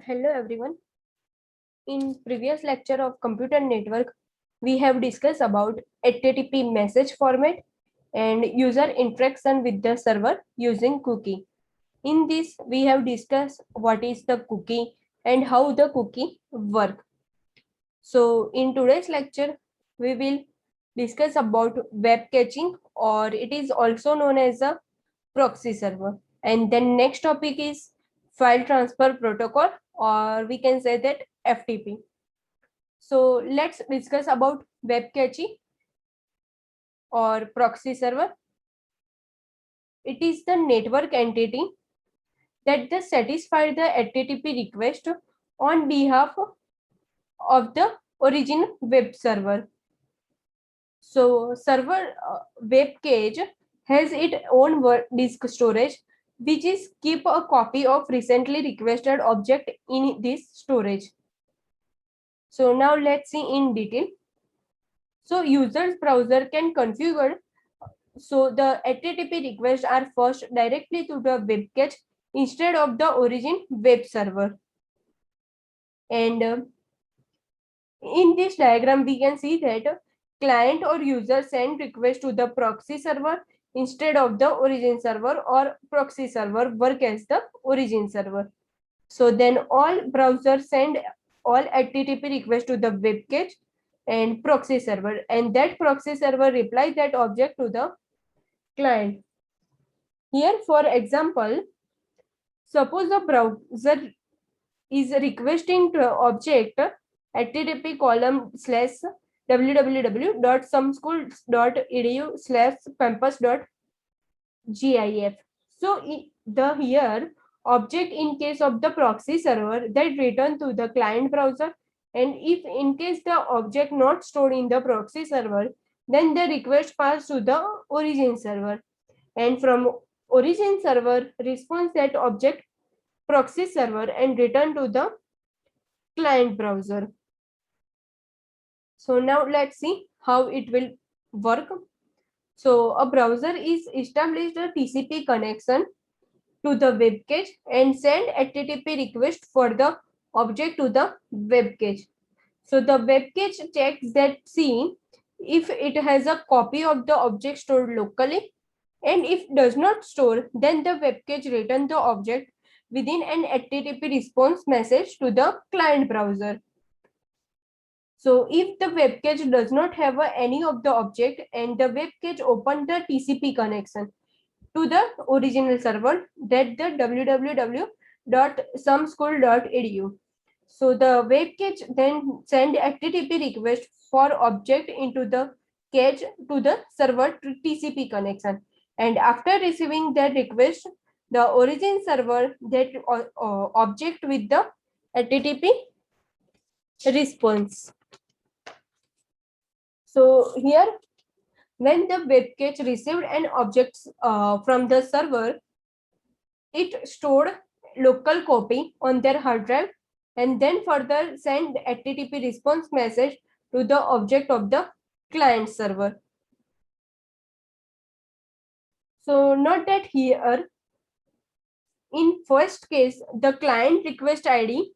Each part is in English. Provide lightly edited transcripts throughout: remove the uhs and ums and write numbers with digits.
Hello everyone. In previous lecture of computer network, we have discussed about HTTP message format and user interaction with the server using cookie. In this, we have discussed what is the cookie and how the cookie work. So in today's lecture, we will discuss about web caching, or it is also known as a proxy server. And then next topic is file transfer protocol, or we can say that FTP. So let's discuss about web caching or proxy server. It is the network entity that satisfies the HTTP request on behalf of the origin web server. So server web cache has its own disk storage, which is keep a copy of recently requested object in this storage. So now let's see in detail. So user's browser can configure so the HTTP requests are first directly to the web cache instead of the origin web server. And in this diagram, we can see that client or user send request to the proxy server instead of the origin server, or proxy server work as the origin server. So then all browsers send all HTTP requests to the web cache and proxy server, and that proxy server replies that object to the client. Here, for example, suppose a browser is requesting to object http www.someschool.edu/campus.gif. So the here object in case of the proxy server that return to the client browser, and if in case the object not stored in the proxy server, then the request pass to the origin server, and from origin server response that object proxy server and return to the client browser. So now let's see how it will work. So a browser is established a TCP connection to the web cache and send HTTP request for the object to the web cache. So the web cache checks that see if it has a copy of the object stored locally, and if does not store, then the web cache return the object within an HTTP response message to the client browser. So if the web cache does not have any of the object and the web cache open the TCP connection to the original server, that the www.someschool.edu. So the web cache then send HTTP request for object into the cache to the server TCP connection. And after receiving that request, the origin server that object with the HTTP response. So here, when the web cache received an object from the server, it stored local copy on their hard drive and then further send HTTP response message to the object of the client server. So note that here, in first case, the client request ID,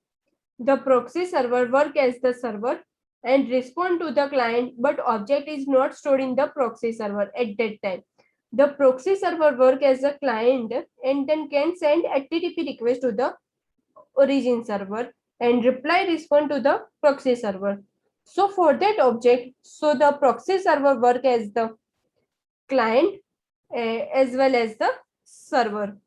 the proxy server work as the server and respond to the client, but object is not stored in the proxy server at that time. The proxy server work as a client and then can send HTTP request to the origin server and reply respond to the proxy server. So for that object, so the proxy server work as the client as well as the server.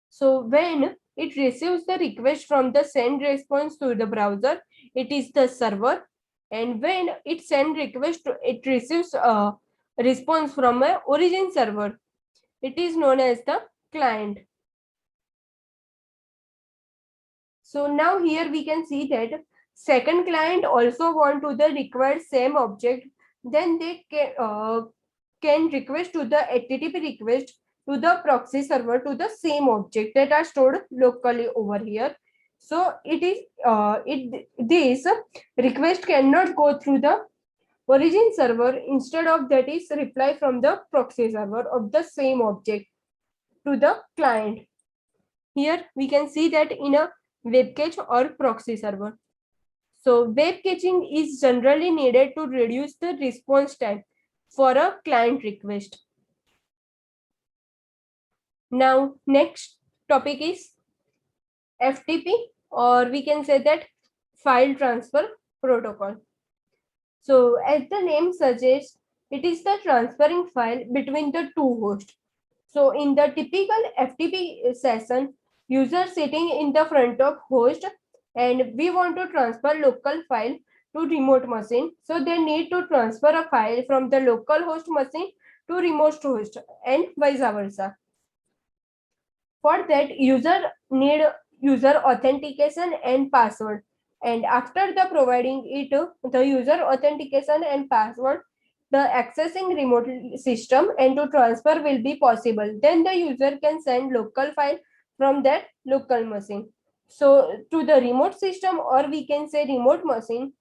So when it receives the request from the send response to the browser, it is the server, and when it send request, it receives a response from a origin server. It is known as the client. So now here we can see that second client also want to the required same object, then they can request to the HTTP request to the proxy server to the same object that are stored locally over here. So it is this request cannot go through the origin server, instead of that is reply from the proxy server of the same object to the client. Here we can see that in a web cache or proxy server. So web caching is generally needed to reduce the response time for a client request. Now next topic is FTP, or we can say that file transfer protocol. So as the name suggests, it is the transferring file between the two hosts. So in the typical FTP session, user sitting in the front of host and we want to transfer local file to remote machine. So they need to transfer a file from the local host machine to remote host and vice versa. For that, user need user authentication and password. And after the providing it, the user authentication and password, the accessing remote system and to transfer will be possible. Then the user can send local file from that local machine. So to the remote system, or we can say remote machine.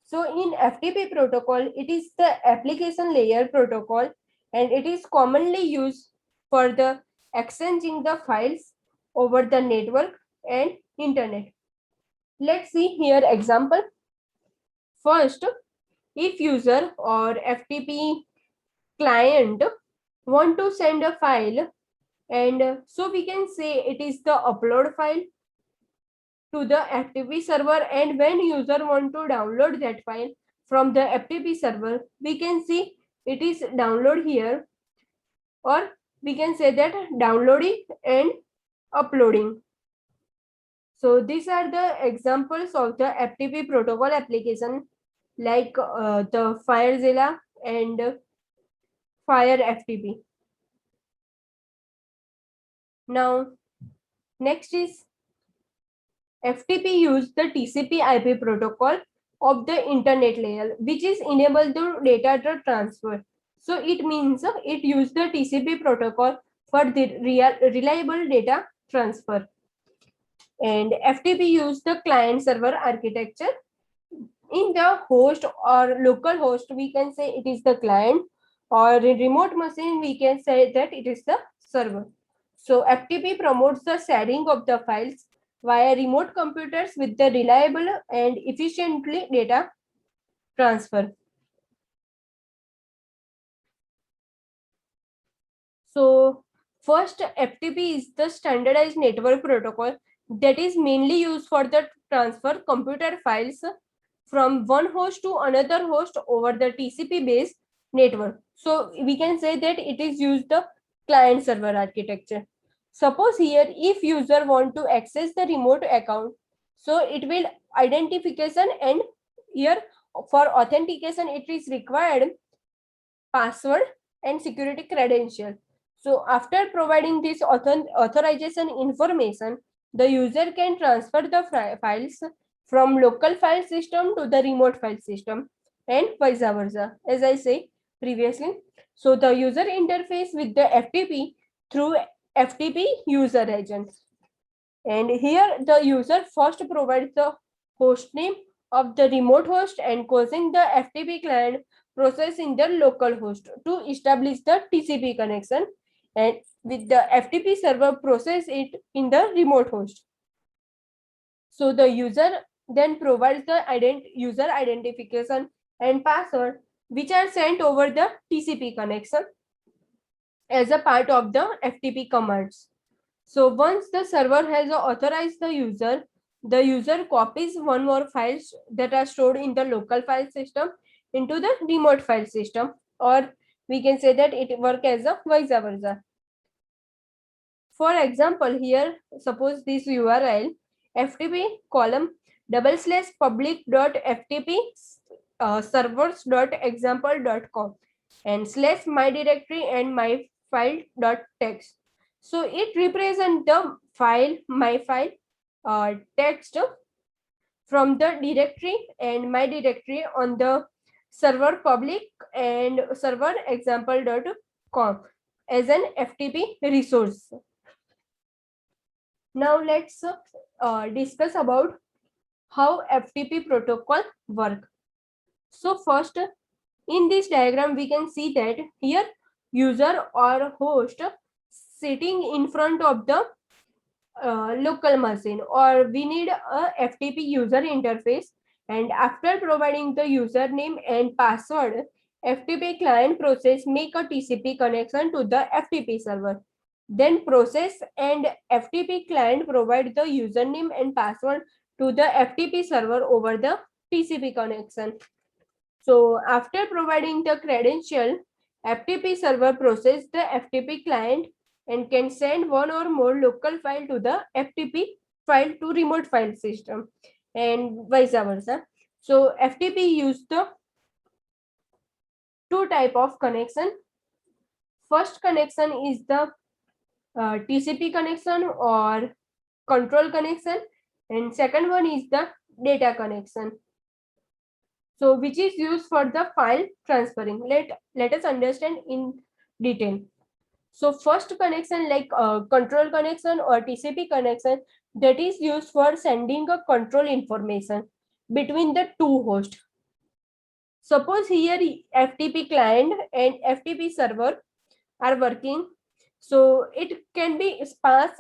So in FTP protocol, it is the application layer protocol and it is commonly used for the exchanging the files over the network and internet. Let's see here example. First, if user or FTP client want to send a file, and so we can say it is the upload file to the FTP server, and when user want to download that file from the FTP server, we can see it is download here, or we can say that downloading and uploading. So these are the examples of the FTP protocol application like the FireZilla and Fire FTP. Now next is FTP use the TCP IP protocol of the internet layer, which is enable the data to transfer. So it means it use the TCP protocol for the reliable data transfer. And FTP use the client server architecture. In the host or local host, we can say it is the client, or in remote machine, we can say that it is the server. So FTP promotes the sharing of the files via remote computers with the reliable and efficiently data transfer. So first, FTP is the standardized network protocol that is mainly used for the transfer computer files from one host to another host over the TCP based network. So we can say that it is used the client server architecture. Suppose here if user want to access the remote account, so it will identification, and here for authentication it is required password and security credential. So after providing this authorization information, the user can transfer the files from local file system to the remote file system and vice versa, as I say previously. So the user interface with the FTP through FTP user agent. And here the user first provides the host name of the remote host and causing the FTP client process in the local host to establish the TCP connection, and with the FTP server process it in the remote host. So the user then provides the user identification and password which are sent over the TCP connection as a part of the FTP commands. So once the server has authorized the user copies one more files that are stored in the local file system into the remote file system, or we can say that it works as a vice versa. For example, here suppose this URL FTP column /public.ftp servers.example.com and /my directory and my file.txt. So it represents the file, my file, text from the directory and my directory on the server public and server example.com as an FTP resource. Now let's discuss about how FTP protocol work. So first, In this diagram, we can see that here user or host sitting in front of the local machine, or we need a FTP user interface, and after providing the username and password, FTP client process make a TCP connection to the FTP server. Then process and FTP client provide the username and password to the FTP server over the TCP connection. So after providing the credential, FTP server process the FTP client and can send one or more local file to the FTP file to remote file system and vice versa. So FTP use the two type of connection. First connection is the TCP connection or control connection, and second one is the data connection. So which is used for the file transferring. Let us understand in detail. So first connection, like control connection or TCP connection, that is used for sending a control information between the two hosts. Suppose here FTP client and FTP server are working, so it can be pass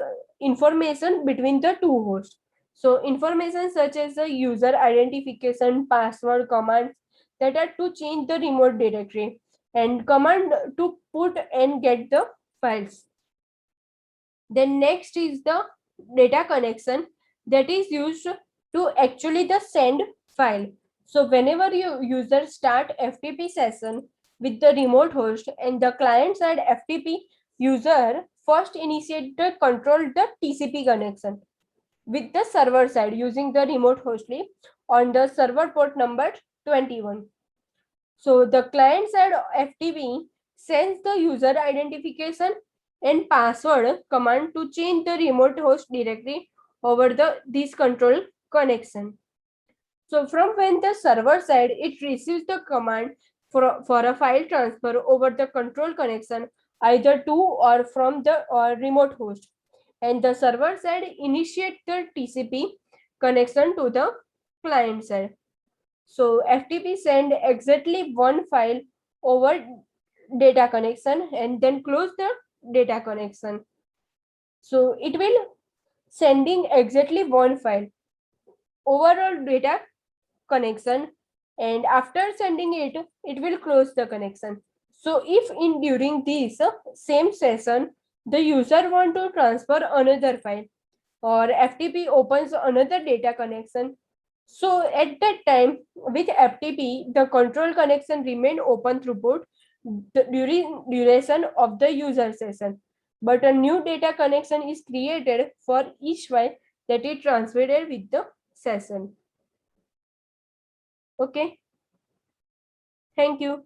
information between the two hosts. So information such as the user identification, password, commands that are to change the remote directory, and command to put and get the files. Then next is the data connection, that is used to actually the send file. So whenever you user start FTP session with the remote host and the client side FTP user first initiate the control the TCP connection with the server side using the remote hostly on the server port number 21. So the client side FTP sends the user identification and password command to change the remote host directory over this control connection. So from when the server side it receives the command for a file transfer over the control connection either to or from the remote host, and the server side initiate the TCP connection to the client side. So FTP send exactly one file over data connection and then close the data connection. So it will sending exactly one file overall data connection, and after sending it, it will close the connection. So if in during this same session, the user want to transfer another file or FTP opens another data connection, so at that time with FTP, the control connection remain open throughput during duration of the user session, but a new data connection is created for each file that is transferred with the session. Okay, thank you.